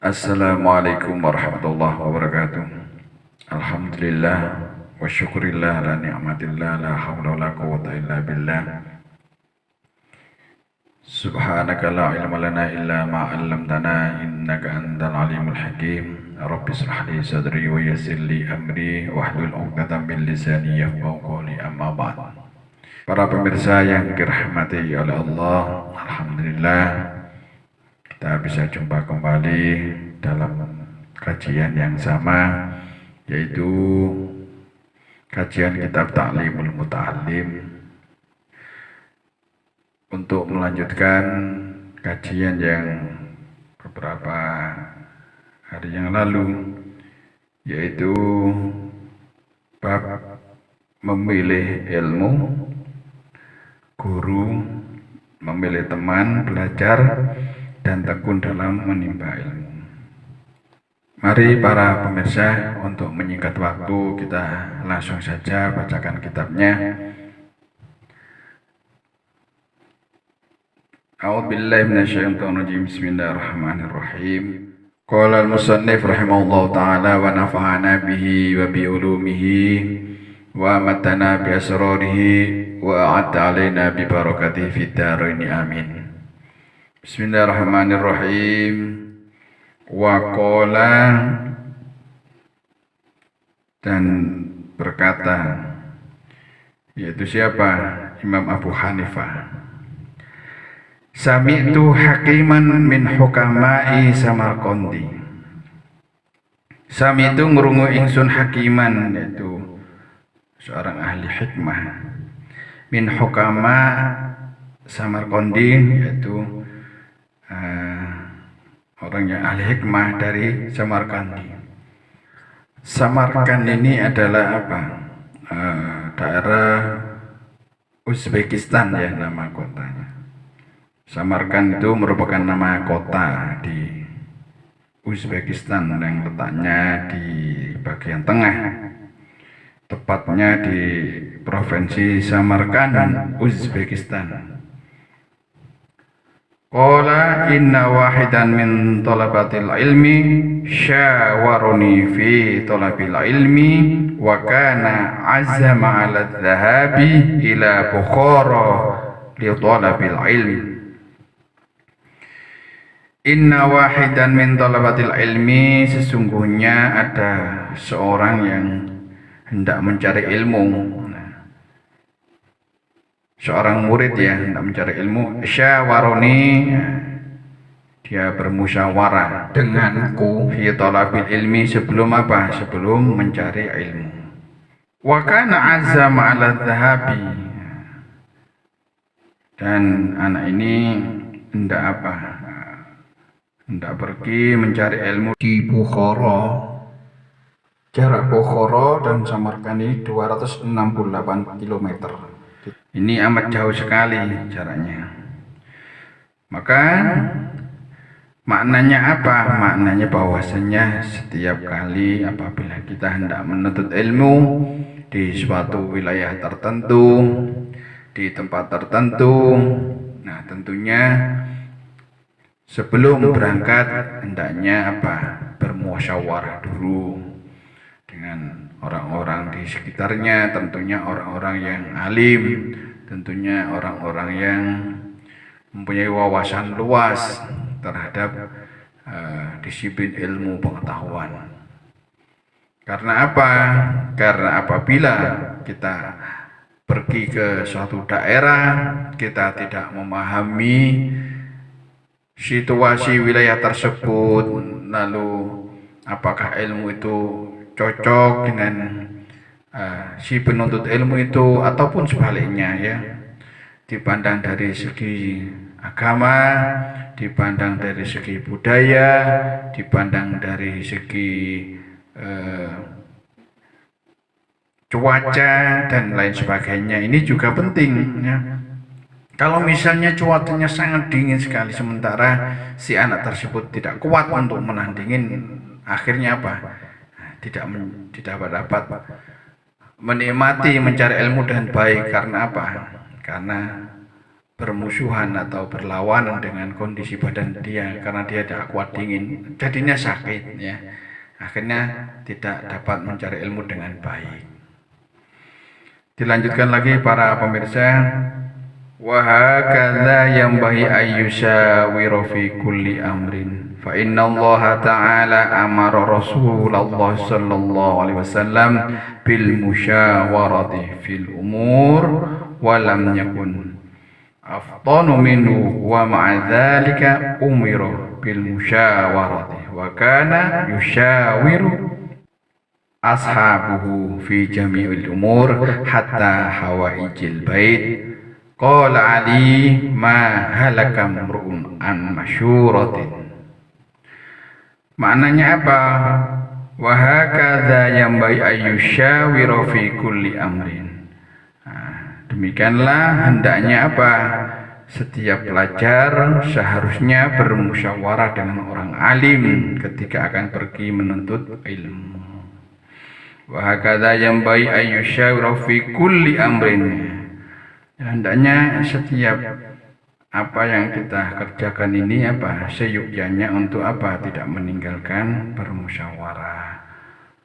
Assalamualaikum warahmatullahi wabarakatuh. Alhamdulillah wa syukurillah ala ni'matillah la hawla wa la quwwata illa billah. Subhanaka la ilma lana illa ma 'allamtana innaka antal alimul hakim. Rabbi ishrah li sadri wa yassir li amri wahlul 'uqdatam min lisani yafqahu qawli, amma ba'd. Para pemirsa yang dirahmati oleh Allah, alhamdulillah kita bisa jumpa kembali dalam kajian yang sama, yaitu kajian kitab Ta'limul Muta'allim, untuk melanjutkan kajian yang beberapa hari yang lalu, yaitu bab memilih ilmu, guru, memilih teman belajar, dan tekun dalam menimba ilmu. Mari para pemirsa, untuk menyingkat waktu kita langsung saja bacakan kitabnya. A'udzubillahi minasyaitonir rajim. Bismillahirrahmanirrahim. Qala al-musannif rahimahullahu ta'ala wa nafa'ana bihi wa bi ulumihi wa matana bi asrarihi wa a'adda alaina bi barakatihi fid dharain, amin. Bismillahirrahmanirrahim. Wa qala, dan berkata, yaitu siapa? Imam Abu Hanifah. Sami'tu hakiman min hukama'i Samarqandi. Sami'tu ngrungu ingsun hakiman, yaitu seorang ahli hikmah, min hukama Samarqandi, yaitu orang yang ahli hikmah dari Samarkandi. Samarkand ini adalah apa? Daerah Uzbekistan ya, nama kotanya. Samarkand itu merupakan nama kota di Uzbekistan yang letaknya di bagian tengah, tepatnya di provinsi Samarkand, Uzbekistan. Qala inna wahidan min talabatil ilmi syawaruni fi talabil ilmi wa kana azama ala dhahabi ila Bukhara li talabil ilmi. Inna wahidan min talabatil ilmi, sesungguhnya ada seorang yang hendak mencari ilmu, seorang murid ya, hendak mencari ilmu. Syawaroni, dia bermusyawarah denganku fi talabil ilmi, sebelum apa? Sebelum mencari ilmu. Wa kana azama ala dhahabi, dan anak ini hendak apa? Hendak pergi mencari ilmu di Bukhara. Jarak Bukhara dan Samarkand ini 268 km. Ini amat jauh sekali jaraknya. Maka maknanya apa? Maknanya bahwasanya setiap kali apabila kita hendak menuntut ilmu di suatu wilayah tertentu, di tempat tertentu, nah tentunya sebelum berangkat hendaknya apa? Bermusyawarah dulu dengan orang-orang di sekitarnya, tentunya orang-orang yang alim, tentunya orang-orang yang mempunyai wawasan luas terhadap disiplin ilmu pengetahuan. Karena apa? Karena apabila kita pergi ke suatu daerah, kita tidak memahami situasi wilayah tersebut, lalu apakah ilmu itu cocok dengan si penuntut ilmu itu, ataupun sebaliknya ya, dipandang dari segi agama, dipandang dari segi budaya, dipandang dari segi cuaca dan lain sebagainya. Ini juga penting ya. Kalau misalnya cuacanya sangat dingin sekali, sementara si anak tersebut tidak kuat untuk menahan dingin, akhirnya apa? Tidak dapat menikmati mencari ilmu dengan baik. Karena apa? Karena bermusuhan atau berlawanan dengan kondisi badan dia karena dia tidak kuat dingin, jadinya sakit ya. Akhirnya tidak dapat mencari ilmu dengan baik. Dilanjutkan lagi para pemirsa, wa hakadza yanbaghi ayyushawira fi kulli amrin fa inna Allah ta'ala amara Rasulullah sallallahu alaihi wasallam bil musyawarati fil umur wa lam yakun afdanu minhu wa ma'a dzalika umira bil musyawarati wa kana yushawiru ashabuhu fi jami'il umur hatta hawaijil bait. Qala Ali ma halaka mru'un an masyuratin. Maknanya apa? Wa hakadza yanbaghi ayyushawira fi kulli amrin. Demikianlah hendaknya apa? Setiap pelajar seharusnya bermusyawarah dengan orang alim ketika akan pergi menuntut ilmu. Wa hakadza yanbaghi ayyushawira fi kulli amrin. Hendaknya setiap apa yang kita kerjakan ini apa seyukyanya untuk apa tidak meninggalkan bermusyawarah.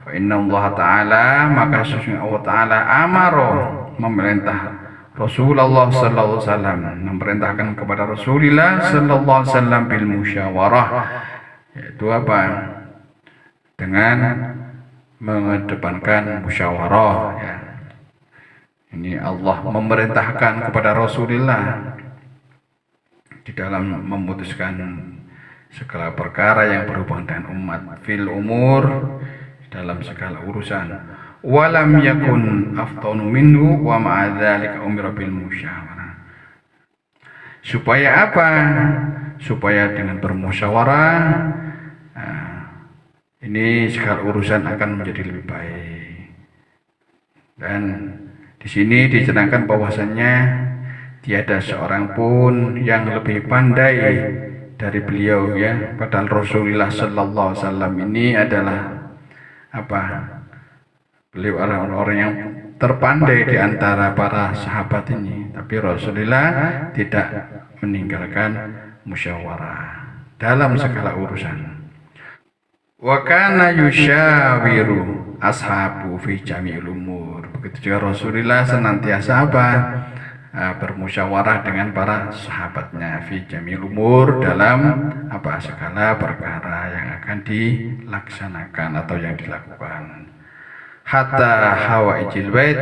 Fa inna Allah Ta'ala, maka sesungguhnya Allah Ta'ala amaro, memerintah Rasulullah sallallahu alaihi wasallam, memerintahkan kepada Rasulullah sallallahu alaihi wasallam bil musyawarah, yaitu apa? Dengan mengedepankan musyawarah ya. Ini Allah memerintahkan kepada Rasulullah di dalam memutuskan segala perkara yang berhubungan dengan umat fil umur, dalam segala urusan. Walam yakun aftanu minhu wa ma'a dzalika umira bil musyawarah. Supaya apa? Supaya dengan bermusyawarah ini segala urusan akan menjadi lebih baik. Dan di sini diterangkan bahwasannya tiada seorang pun yang lebih pandai dari beliau ya. Padahal Rasulullah sallallahu alaihi wasallam ini adalah apa? Beliau orang-orang yang terpandai di antara para sahabat ini. Tapi Rasulullah tidak meninggalkan musyawarah dalam segala urusan. Wa kana yushawiru ashabu fi jami'il umur. Begitu juga Rasulullah senantiasa apa? Bermusyawarah dengan para sahabatnya fi jami'il umur, dalam apa segala perkara yang akan dilaksanakan atau yang dilakukan. Hatta hawaijil bait.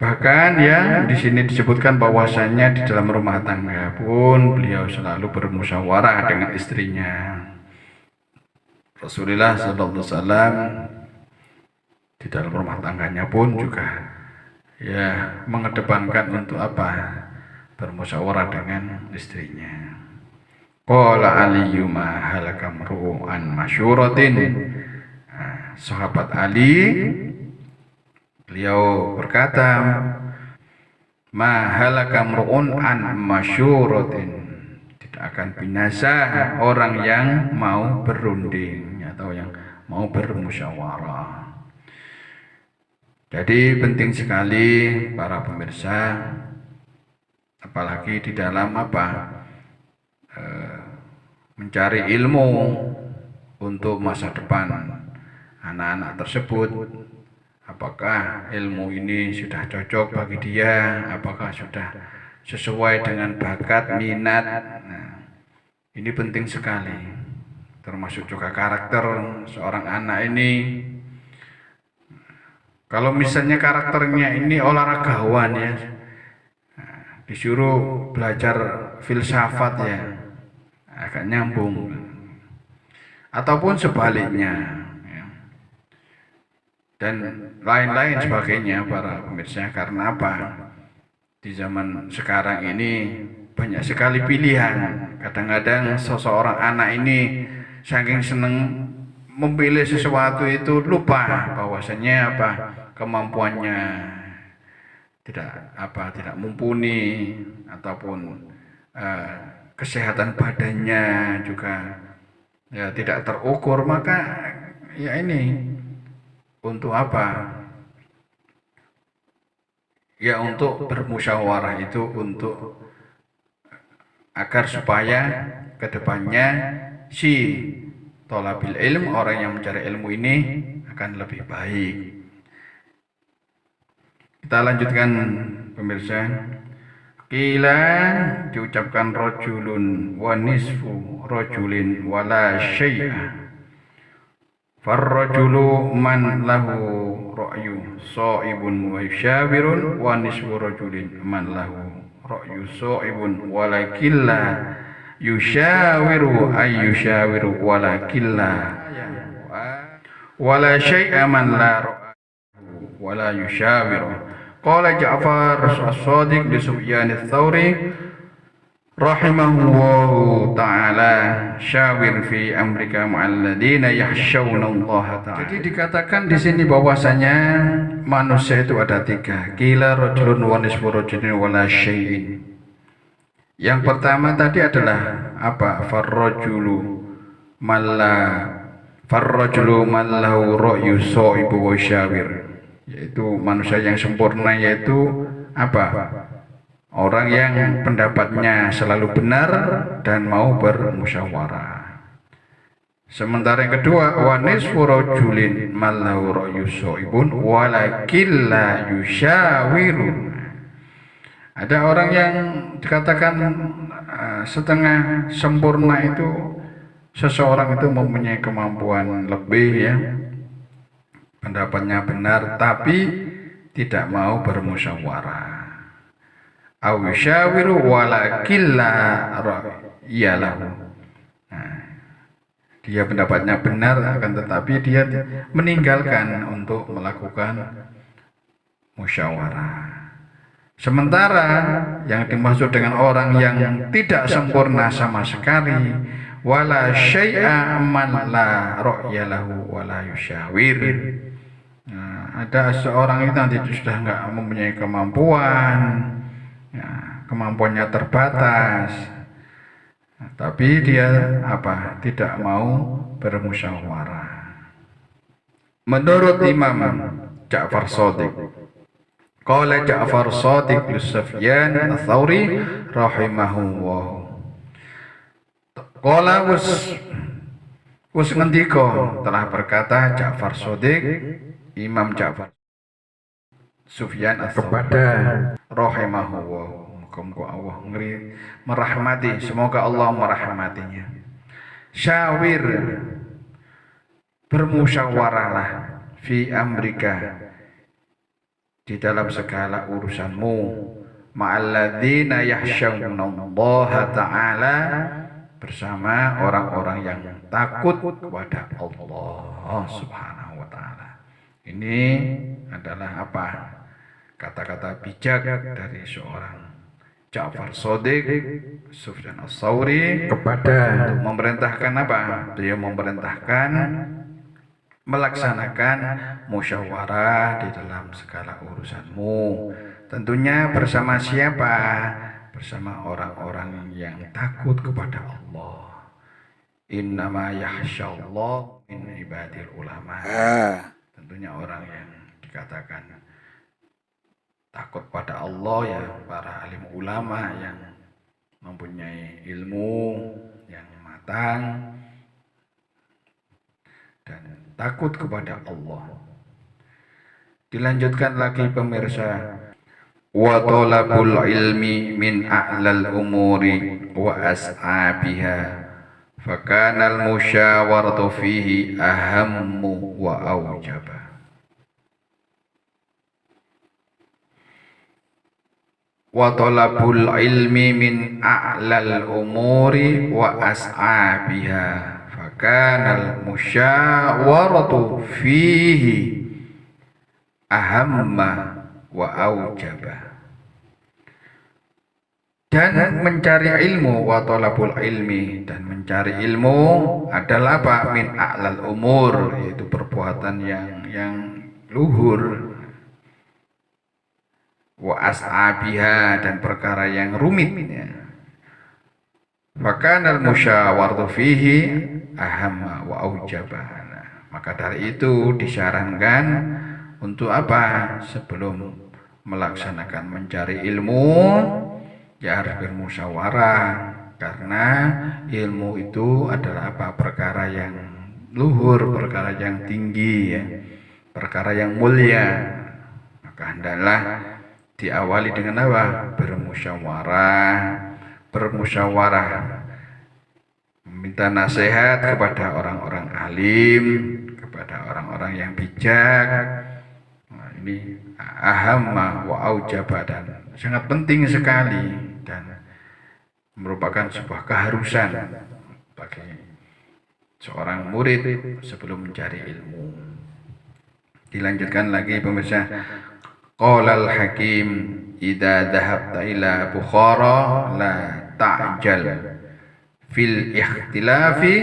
Bahkan ya di sini disebutkan bahwasanya di dalam rumah tangga pun beliau selalu bermusyawarah dengan istrinya. Rasulullah sallallahu alaihi wasallam di dalam rumah tangganya pun juga ya mengedepankan untuk apa? Bermusyawarah dengan istrinya. Qala Aliyu ma halaka mru'un an masyuratin. Sahabat Ali, beliau berkata, ma halaka mru'un an masyuratin. Tidak akan binasa orang yang mau berunding atau yang mau bermusyawarah. Jadi penting sekali para pemirsa, apalagi di dalam apa mencari ilmu untuk masa depan anak-anak tersebut. Apakah ilmu ini sudah cocok bagi dia? Apakah sudah sesuai dengan bakat, minat? Nah, ini penting sekali. Termasuk juga karakter seorang anak ini. Kalau misalnya karakternya ini olahragawan ya, disuruh belajar filsafat ya, agak nyambung. Ataupun sebaliknya ya. Dan lain-lain sebagainya para pemirsa. Karena apa? Di zaman sekarang ini banyak sekali pilihan. Kadang-kadang seseorang anak ini saking seneng memilih sesuatu itu lupa bahwasanya apa? Kemampuannya tidak mumpuni, ataupun kesehatan badannya juga ya tidak terukur. Maka ya ini untuk apa? Ya untuk bermusyawarah itu untuk agar supaya kedepannya si thalabil ilm, orang yang mencari ilmu ini akan lebih baik. Kita lanjutkan pemirsa. Qila diucapkan rajulun wa nisfu rajulin wala syai'a. Farrajulu man lahu ra'yu sha'ibun wa yushawirun wa nisfu rajulin man lahu ra'yu sha'ibun walakilla yushawiru ay yushawiru walakilla wala syai'a man la ra'yu wala yushawiru. Qala Ja'far as-Shadiq li Sufyan ats-Tsauri rahimahullahu ta'ala syawir fi amrika ma'al ladina yakhshawna Allah ta'ala. Jadi dikatakan di sini bahwasanya manusia itu ada tiga. Qila rajulun wa nisfu rajulin wala syai'in. Yang pertama tadi adalah apa? Farrajulu man lahu ra'yu sha'ibu wa syawir. Yaitu manusia yang sempurna, yaitu apa? Orang yang pendapatnya selalu benar dan mau bermusyawarah. Sementara yang kedua, wa nisfu rajulin man lahu ra'yu shaibun walakin la yushawiru. Ada orang yang dikatakan setengah sempurna itu seseorang itu mempunyai kemampuan lebih ya. Pendapatnya benar tapi tidak mau bermusyawarah. Aw yushawiru walakilla ra'yalahu. Dia pendapatnya benar akan tetapi dia meninggalkan untuk melakukan musyawarah. Sementara yang dimaksud dengan orang yang tidak sempurna sama sekali, wala syai'a man la ra'yalahu wala yushawir. Ada seorang itu nanti sudah nggak mempunyai kemampuan, ya, kemampuannya terbatas, tapi dia apa? Tidak mau bermusyawarah. Menurut Imam Ja'far Shadiq, qala Ja'far Shadiq li Sufyan ats-Tsauri rahimahullah. Qala us ngendika telah berkata Ja'far Shadiq, Imam Ja'far Sufyan kepada rahimahullah, muga-muga Allah merahmati, semoga Allah merahmatinya. Syawir, bermusyawarahlah fi amrika, di dalam segala urusanmu, ma'alladzina yakhshawna Allah ta'ala, bersama orang-orang yang takut kepada Allah Subhanahu wa ta'ala. Ini adalah apa? Kata-kata bijak dari seorang Ja'far Shadiq Sufyan ats-Tsauri kepada untuk memerintahkan apa? Beliau memerintahkan melaksanakan musyawarah di dalam segala urusanmu. Tentunya bersama siapa? Bersama orang-orang yang takut kepada Allah. Innama yakhsyallah min ibadil ulama. Tentunya orang yang dikatakan takut pada Allah ya para alim ulama yang mempunyai ilmu yang matang dan takut kepada Allah. Dilanjutkan lagi pemirsa, wa talabul ilmi min a'lal umuri wa as'abiha fakana al musyawaratu fihi ahammu wa awjaba. Wa talabul ilmi min a'lal umuri wa as'abiha fakana al musyawaratu fihi ahamma wa awjaba. Dan mencari ilmu, wa talabul ilmi, dan mencari ilmu adalah apa? Min a'lal umur, yaitu perbuatan yang luhur, wa as'abiha, dan perkara yang rumit ya. Maka al musyawaratu fihi ahamma wa awjaba. Maka dari itu disarankan untuk apa? Sebelum melaksanakan mencari ilmu ya harus bermusyawarah, karena ilmu itu adalah perkara yang luhur, perkara yang tinggi ya, perkara yang mulia. Maka hendaklah diawali dengan bermusyawarah, meminta nasihat kepada orang-orang alim, kepada orang-orang yang bijak. Ini ahamma wa aujaba, dan sangat penting sekali dan merupakan sebuah keharusan bagi seorang murid sebelum mencari ilmu. Dilanjutkan lagi pemirsa. Qala al-Hakim idza dhahabta ila Bukhara la ta'jal fil ikhtilafi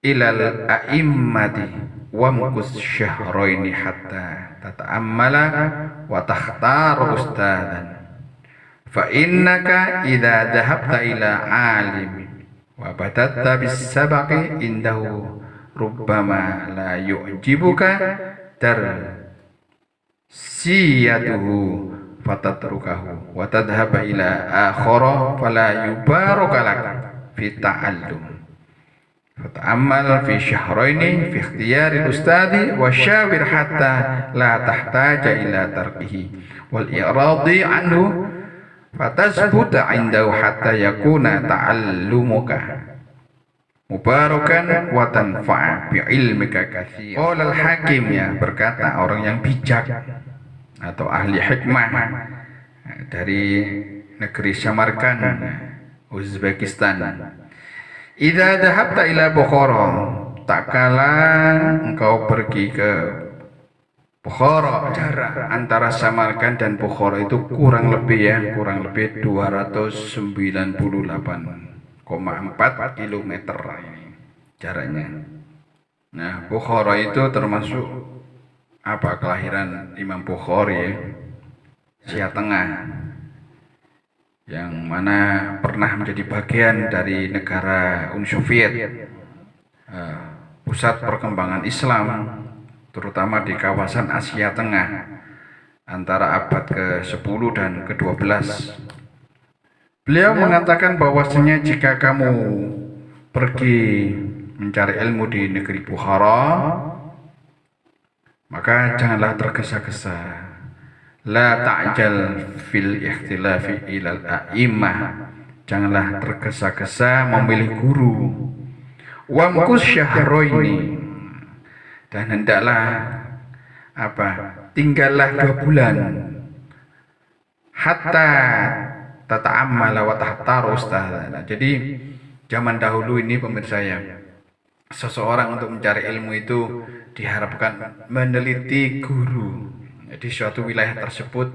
ila al-a'immati wamkus syahraini hatta tata'ammala wa takhtar ustadan fa innaka idza dhahabta ila alim wa batatta bis sabaqi indahu rubbama la yu'jibuka tarsiyatuhu fatatrukahu wa tadhhaba ila akhara fala yubarukalak fi ta'allum. Fata'ammal fi syahraini fi ikhtiyari ustadi wa syawir hatta la tahtaja ila tarkihi wal i'radi anhu fatasbuta indahu hatta yakuna ta'allumuka mubarakan wa tanfa'a bi ilmika katsir. Qala al-Hakim, ya, berkata orang yang bijak atau ahli hikmah dari negeri Samarkand, Uzbekistan. Idza dhahabta ila Bukhara, tak kala engkau pergi ke Bukhara, jarak antara Samarkand dan Bukhara itu kurang lebih 298,4 kilometer ini jaraknya. Nah, Bukhara itu termasuk kelahiran Imam Bukhari ya, Asia Tengah, yang mana pernah menjadi bagian dari negara Uni Soviet, pusat perkembangan Islam terutama di kawasan Asia Tengah antara abad ke-10 dan ke-12. Beliau mengatakan bahwasanya jika kamu pergi mencari ilmu di negeri Bukhara, maka janganlah tergesa-gesa. La ta'jal fil ikhtilafi ilal a'immah. Janganlah tergesa-gesa memilih guru. Wamkus syahraini. Dan hendaklah tinggallah 2 bulan. Hatta tata'ammala wa tahtaru ustadzana. Jadi zaman dahulu ini pemirsa ya, seseorang untuk mencari ilmu itu diharapkan meneliti guru di suatu wilayah tersebut.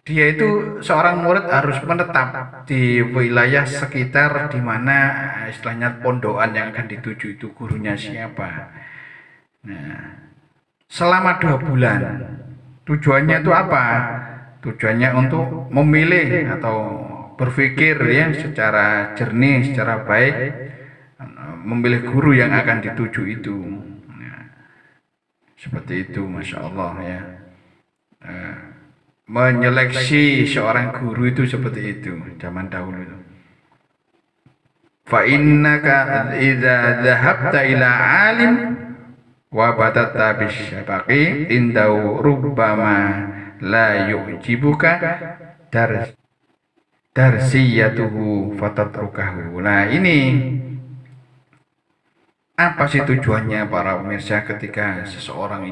Dia itu seorang murid harus menetap di wilayah sekitar di mana istilahnya pondokan yang akan dituju itu gurunya siapa. Nah, selama 2 bulan tujuannya itu apa? Tujuannya untuk memilih atau berpikir ya secara jernih, secara baik, memilih guru yang akan dituju itu. Nah, seperti itu, masya Allah ya. Menyeleksi seorang guru itu seperti itu zaman dahulu itu. Fa innaka idza dhahabta ila alim wa batatta bisyabaqi indau rubbama la yu'jibuka darsiyatuhu fatatrukahu. Nah, ini apa sih tujuannya para pemirsa ketika seorang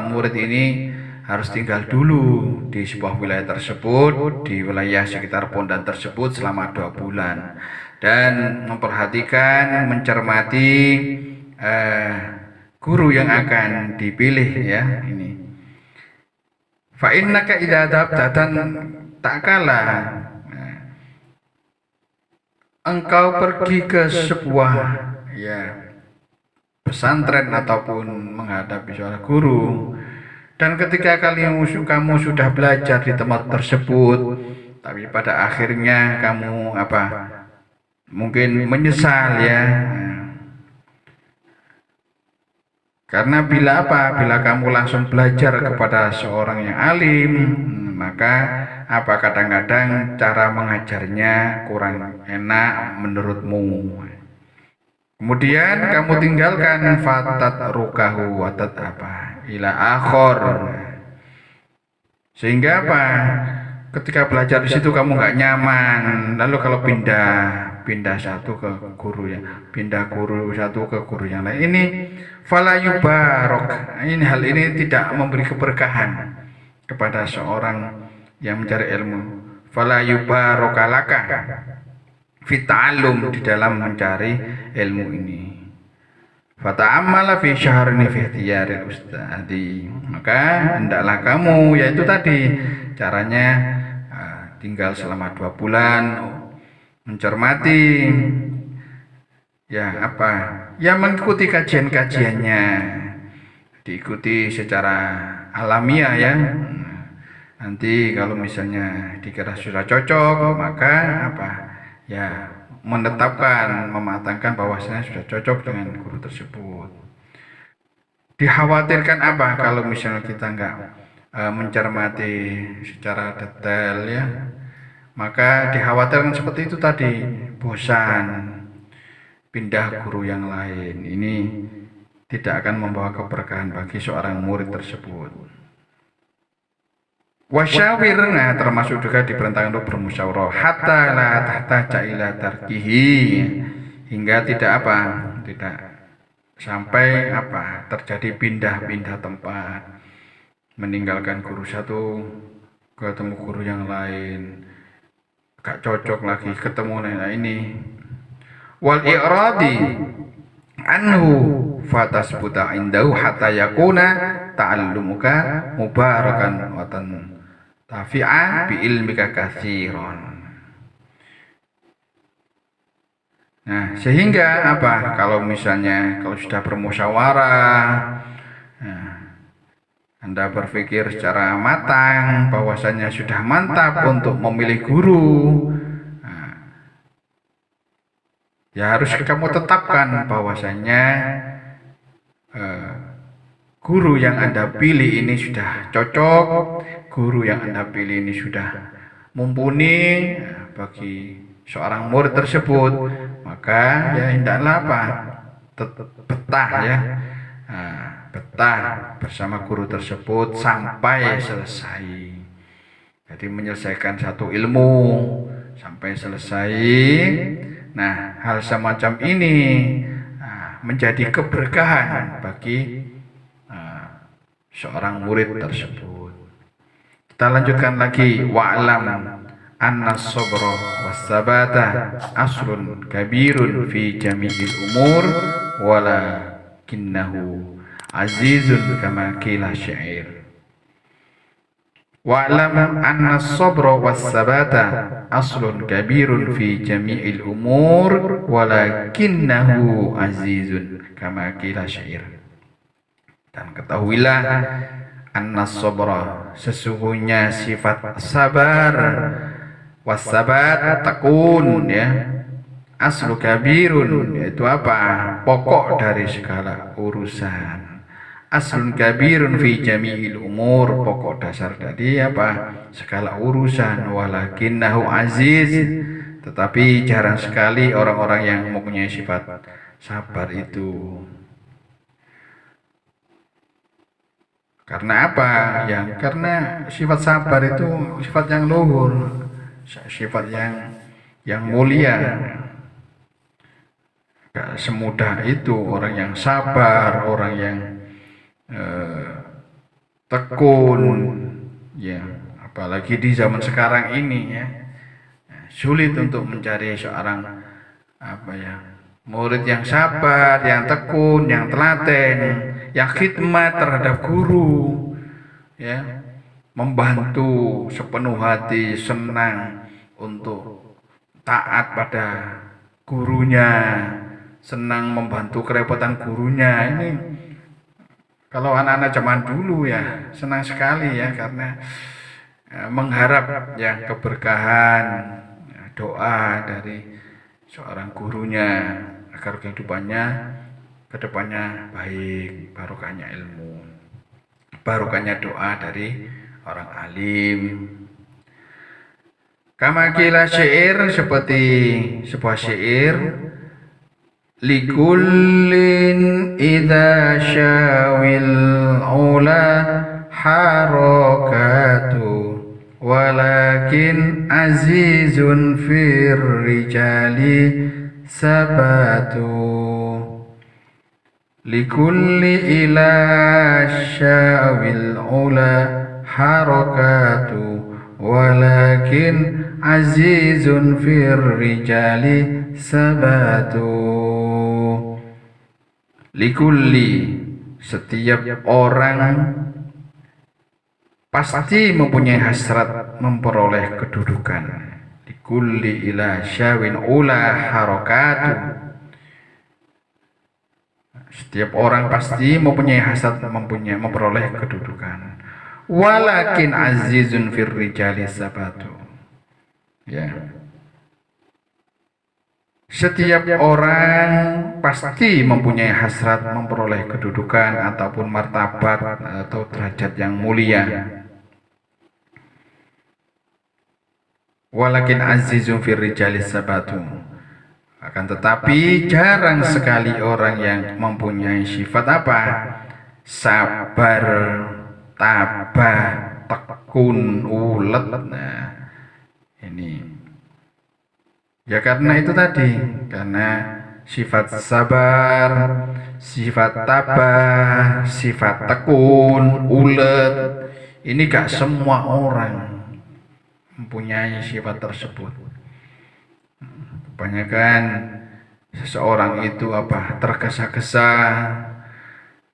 murid ini harus tinggal dulu di sebuah wilayah tersebut, di wilayah sekitar pondan tersebut selama 2 bulan, dan memperhatikan, mencermati guru yang akan dipilih ya ini. Fa innaka idza dabta, tak kalah engkau pergi ke sebuah ya pesantren ataupun menghadapi seorang guru, dan ketika kamu sudah belajar di tempat tersebut, tapi pada akhirnya kamu mungkin menyesal ya, Karena bila apa? Bila kamu langsung belajar kepada seorang yang alim, maka apa kadang-kadang cara mengajarnya kurang enak menurutmu. Kemudian kamu tinggalkan fatat rukahu watat apa? Ila akhor. Sehingga apa? Ketika belajar di situ kamu nggak nyaman. Lalu kalau pindah satu ke guru ya, pindah guru satu ke guru yang lain. Ini fala yubarok. Ini hal ini tidak memberi keberkahan kepada seorang yang mencari ilmu. Fala yubarokalaka fitalum di dalam mencari ilmu ini. Fata'amala fi syahrini fi ikhtiyaril ustadi. Maka hendaklah kamu, yaitu tadi caranya tinggal selama 2 bulan mencermati ya apa? Ya mengikuti kajian-kajiannya. Diikuti secara alamiah ya. Nanti kalau misalnya dikira sudah cocok, maka apa? Ya menetapkan, mematangkan bahwasanya sudah cocok dengan guru tersebut. Dikhawatirkan apa kalau misalnya kita enggak mencermati secara detail ya, maka dikhawatirkan seperti itu tadi, bosan, pindah guru yang lain. Ini tidak akan membawa keberkahan bagi seorang murid tersebut. Wasyawir, nah termasuk juga diperintahkan untuk bermusyawarah hatta la tahtaja ila tarkihi, hingga tidak apa, tidak sampai apa terjadi pindah-pindah tempat, meninggalkan guru satu ketemu guru yang lain, gak cocok lagi ketemu nah ini. Wal i'radi anhu fatasbuta indahu hatta yakuna ta'allumuka mubarakan watan tafi'a bi ilmika katsiran. Nah, sehingga apa? Kalau misalnya kalau sudah bermusyawarah, nah, Anda berpikir secara matang bahwasanya sudah mantap untuk memilih guru, nah, ya harus kamu tetapkan bahwasanya guru yang Anda pilih ini sudah cocok, guru yang Anda pilih ini sudah mumpuni bagi seorang murid tersebut, maka ya hendaklah apa? Betah ya. Nah, betah bersama guru tersebut sampai selesai. Jadi menyelesaikan satu ilmu sampai selesai. Nah, hal semacam ini menjadi keberkahan bagi seorang murid tersebut. Kita lanjutkan lagi. Wa'lam anna sabra was-sabata aslun kabirun fi jami'il umur walakinnahu azizun kama qila syair. Wa'lam anna sabra was-sabata aslun kabirun fi jami'il umur walakinnahu azizun kama qila syair. Dan ketahuilah annas sabra, sesungguhnya sifat sabar, wasabat takun ya, aslu kabirun, yaitu apa? Pokok dari segala urusan. Aslun kabirun fi jami'il umur, pokok dasar dari apa? Segala urusan. Walakinnahu aziz, tetapi jarang sekali orang-orang yang mempunyai sifat sabar itu. Karena apa? Ya, karena sifat sabar itu sifat yang luhur, sifat yang mulia. Gak semudah itu orang yang sabar, orang yang tekun, ya. Apalagi di zaman sekarang ini ya, sulit untuk mencari seorang apa ya, murid yang sabar, yang tekun, yang telaten, yang khidmat terhadap guru, ya, membantu sepenuh hati, senang untuk taat pada gurunya, senang membantu kerepotan gurunya. Ini kalau anak-anak zaman dulu ya senang sekali ya, karena mengharap ya keberkahan, doa dari seorang gurunya agar kehidupannya kedepannya baik, barokahnya ilmu, barokahnya doa dari orang alim. Kama kila syair, seperti sebuah syair, likullin idza syawil ula harakatu walakin azizun fir rijali sabatu. Likulli ila syawil ula harakatu walakin azizun fir rijali sabatu. Likulli, setiap orang pasti mempunyai hasrat memperoleh kedudukan. Likulli ila syawin ula harakatu, setiap orang pasti mempunyai hasrat memperoleh kedudukan. Walakin azizun fir rijali sabatu. Ya. Setiap orang pasti mempunyai hasrat memperoleh kedudukan ataupun martabat atau derajat yang mulia. Walakin azizun fir rijali sabatu. Akan tetapi jarang sekali orang yang mempunyai sifat apa? Sabar, tabah, tekun, ulet. Nah, ini ya karena itu tadi, karena sifat sabar, sifat tabah, sifat tekun, ulet, ini gak semua orang mempunyai sifat tersebut. Kebanyakan seseorang itu tergesa-gesa.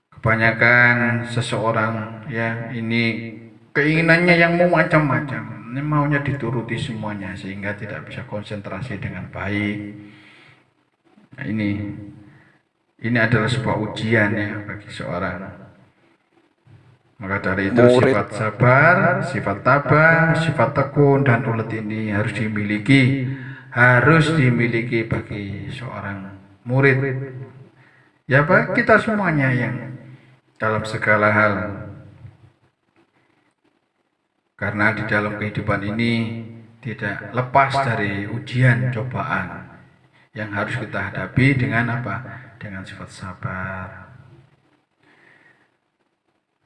Kebanyakan seseorang ya ini keinginannya yang mau macam-macam, ini maunya dituruti semuanya sehingga tidak bisa konsentrasi dengan baik. Nah, ini adalah sebuah ujian ya bagi seorang. Maka dari itu sifat sabar, sifat tabah, sifat tekun dan ulet ini harus dimiliki bagi seorang murid. Ya bagi kita semuanya yang dalam segala hal. Karena di dalam kehidupan ini tidak lepas dari ujian cobaan yang harus kita hadapi dengan dengan sifat sabar.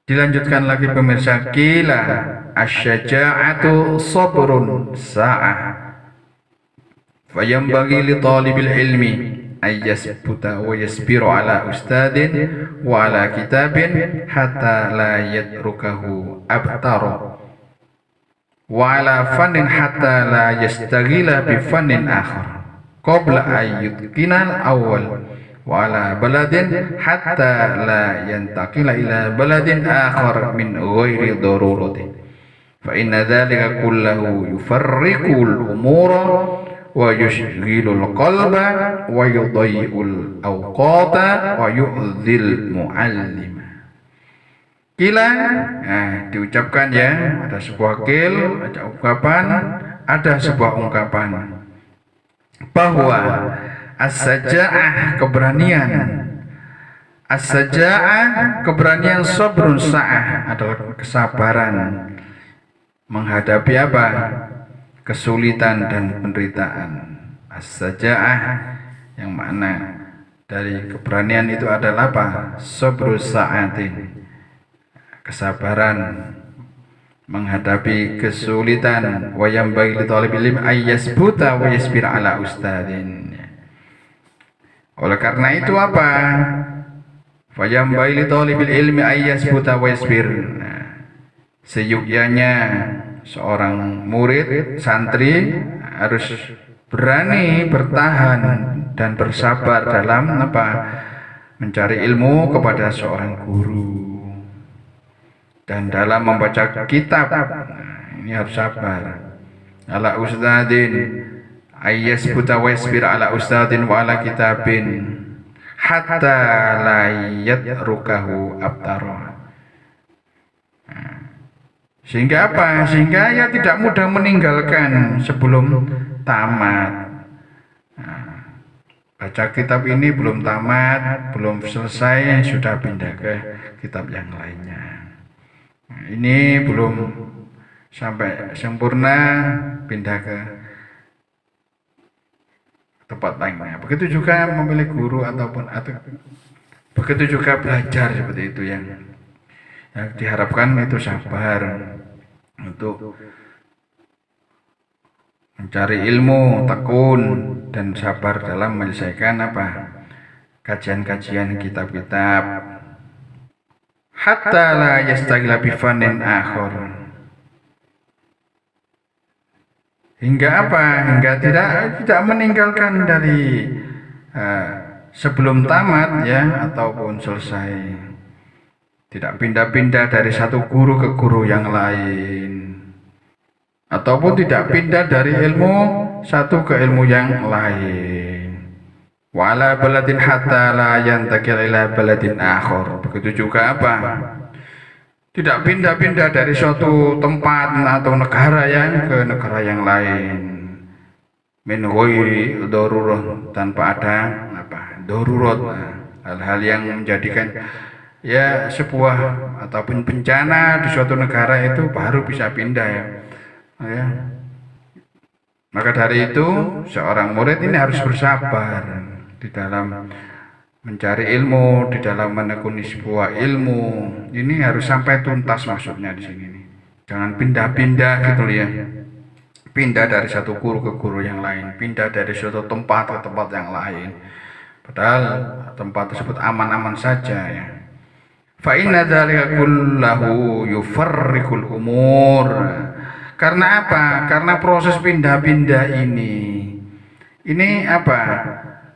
Dilanjutkan lagi pemirsa, qila asyaja'atu sabrun sa'ah fayambaghi li talibil ilmi ayyasbuta wa yasbiru ala ustadin wa ala kitabin hatta la yatrukahu abtaru wa ala fannin hatta la yastaghila bi fannin akhar qabla ayyutqinal awwal wa ala baladin hatta la yantaqila ila baladin akhar min ghairi darurati fa inna dhalika kullahu yufarriqul umura wa yushghilul qalba wa yudayyi'ul awqata wa yu'dhil mu'allim. Kila, diucapkan ya, ada sebuah qil, ada ungkapan, ada sebuah ungkapan bahwa as-saja'ah keberanian, as-saja'ah keberanian, sabrun sa'ah adalah kesabaran menghadapi kesulitan dan penderitaan. As-saja'ah yang makna dari keberanian itu adalah sabrus sa'atin, kesabaran menghadapi kesulitan. Wa yambaghi li talibil ilmi ayyasbuta wa yasbir ala ustadin. Oleh karena itu fa yambaghi li talibil ilmi ayyasbuta wa yasbir. Seyukyanya seorang murid, santri harus berani bertahan dan bersabar dalam mencari ilmu kepada seorang guru dan dalam membaca kitab. Ini harus sabar. Ala ustadin ayyasbuta wa yasbir ala ustadin wa ala kitabin hatta la yatrukahu abtara. Sehingga sehingga ya tidak mudah meninggalkan sebelum tamat. baca kitab ini belum tamat, belum selesai, sudah pindah ke kitab yang lainnya. Nah, ini belum sampai sempurna, pindah ke tempat lainnya. Begitu juga memilih guru atau begitu juga belajar seperti itu yang diharapkan itu sabar untuk mencari ilmu, tekun dan sabar dalam menyelesaikan kajian-kajian kitab-kitab. Hatta la yastagila bi fanin akhir. Hingga hingga tidak meninggalkan dari sebelum tamat ya ataupun selesai. Tidak pindah-pindah dari satu guru ke guru yang lain. Ataupun tidak pindah dari ilmu satu ke ilmu yang lain. Wala baladin hatta la yantakil ila baladin akhir. Begitu juga tidak pindah-pindah dari suatu tempat atau negara yang ke negara yang lain. Min ghairi darurah, tanpa ada darurat, hal-hal yang menjadikan ya sebuah ataupun bencana di suatu negara itu baru bisa pindah ya. Maka dari itu seorang murid ini harus bersabar di dalam mencari ilmu, di dalam menekuni sebuah ilmu. Ini harus sampai tuntas maksudnya di sini nih. Jangan pindah-pindah gitu ya. Pindah dari satu guru ke guru yang lain, pindah dari suatu tempat ke tempat yang lain. Padahal tempat tersebut aman-aman saja ya. Fa inna dzalika kullahu yufarriqul umur. Karena karena proses pindah-pindah ini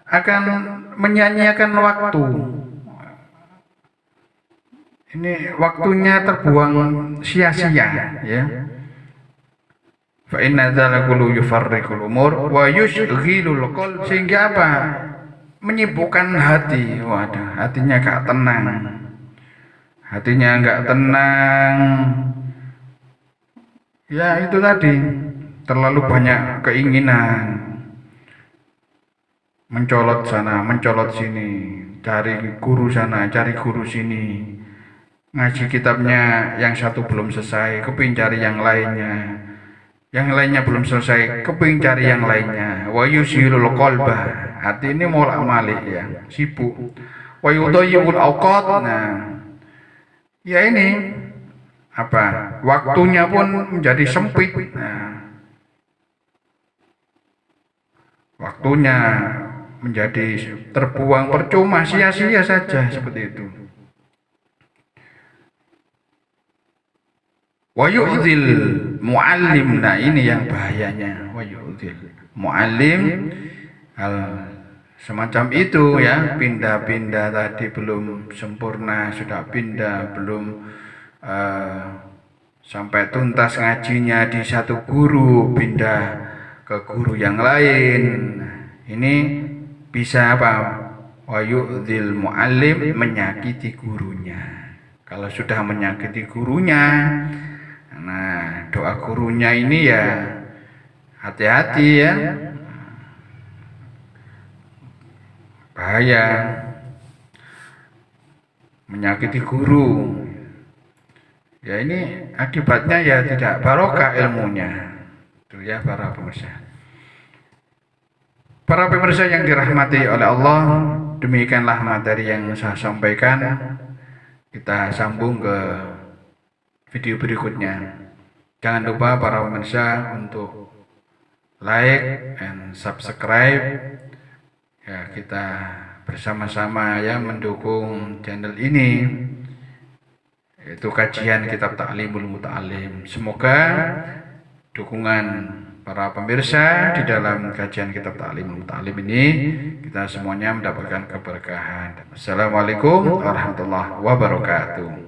akan menyanyiakan waktu. Ini waktunya terbuang sia-sia ya. Fa inna dzalika kullahu yufarriqul umur wa yushghilul qalb, sehingga menyibukkan hati. Waduh, hatinya gak tenang. Hatinya enggak tenang. Ya itu tadi, terlalu banyak keinginan, mencolot sana, mencolot sini, cari guru sana, cari guru sini, ngaji kitabnya yang satu belum selesai, kepingin cari yang lainnya belum selesai, kepingin cari yang lainnya. Wa yushilul qalbah, hati ini molak-malik ya, sibuk. Wa yudayyul awqat, nah ya ini waktunya pun menjadi sempit. Nah, waktunya menjadi terbuang percuma, sia-sia saja seperti itu. Wa yu'dzil muallim, nah ini yang bahayanya. Wa yu'dzil muallim semacam itu ya, pindah-pindah tadi belum sempurna, sudah pindah belum sampai tuntas ngajinya di satu guru, pindah ke guru yang lain. Ini bisa wa yu'dzil muallim, menyakiti gurunya. Kalau sudah menyakiti gurunya, nah doa gurunya ini ya hati-hati ya, bahaya menyakiti guru. Ya ini akibatnya ya tidak barokah ilmunya. Itu ya para pemirsa. Para pemirsa yang dirahmati oleh Allah, demikianlah materi yang saya sampaikan. Kita sambung ke video berikutnya. Jangan lupa para pemirsa untuk like and subscribe. Ya, kita bersama-sama ya mendukung channel ini. Itu kajian kitab Ta'limul Muta'allim. Semoga dukungan para pemirsa di dalam kajian kitab Ta'limul Muta'allim ini kita semuanya mendapatkan keberkahan. Assalamualaikum warahmatullahi wabarakatuh.